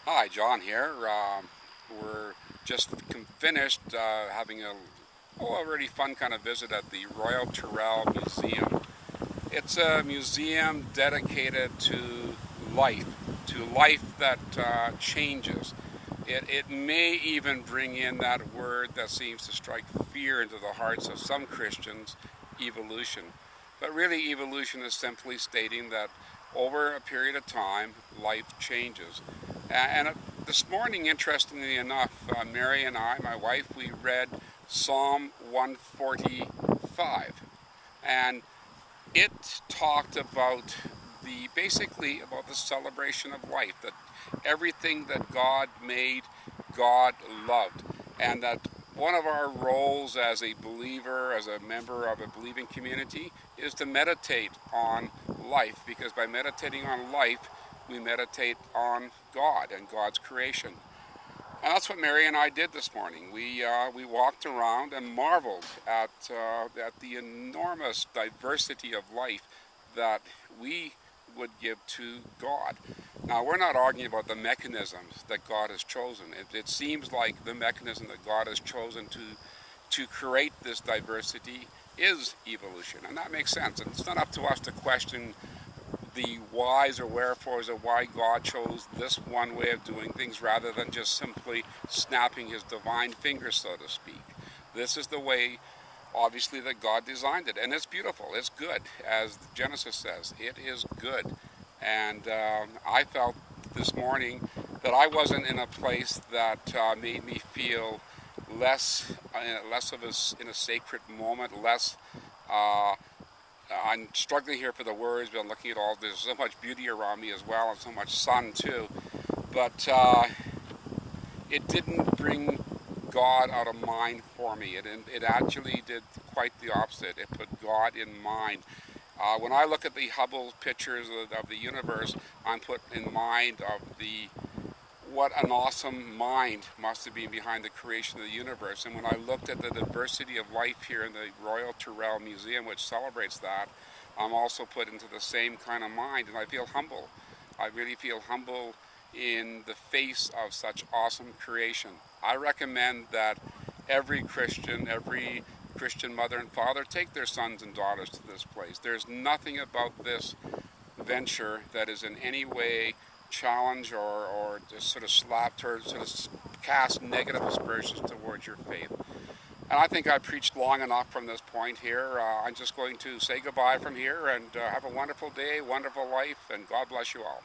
Hi, John here. We're just finished having a really fun kind of visit at the Royal Tyrrell Museum. It's a museum dedicated life, to life that changes. It may even bring in that word that seems to strike fear into the hearts of some Christians, evolution. But really, evolution is simply stating that over a period of time, life changes. And this morning, interestingly enough, Mary and I, my wife, we read Psalm 145. And it talked about basically about the celebration of life, that everything that God made, God loved, and that one of our roles as a believer, as a member of a believing community, is to meditate on life, because by meditating on life, we meditate on God and God's creation. And that's what Mary and I did this morning. We walked around and marveled at the enormous diversity of life that we would give to God. Now, we're not arguing about the mechanisms that God has chosen. It seems like the mechanism that God has chosen to create this diversity is evolution, and that makes sense. And it's not up to us to question the whys or wherefores of why God chose this one way of doing things rather than just simply snapping his divine finger, so to speak. This is the way, obviously, that God designed it, and it's beautiful, it's good. As Genesis says, it is good. And I felt this morning that I wasn't in a place that made me feel less of in a sacred moment, less I'm struggling here for the words, but I'm looking at all, there's so much beauty around me as well, and so much sun too. But it didn't bring God out of mind for me. It actually did quite the opposite. It put God in mind. When I look at the Hubble pictures of the universe, I'm put in mind of what an awesome mind must have been behind the creation of the universe. And when I looked at the diversity of life here in the Royal Tyrrell Museum, which celebrates that, I'm also put into the same kind of mind, and I feel humble. I really feel humble in the face of such awesome creation. I recommend that every Christian mother and father take their sons and daughters to this place. There's nothing about this venture that is in any way challenge or just sort of sort of cast negative aspersions towards your faith. And I think I preached long enough from this point here. I'm just going to say goodbye from here and have a wonderful day, wonderful life, and God bless you all.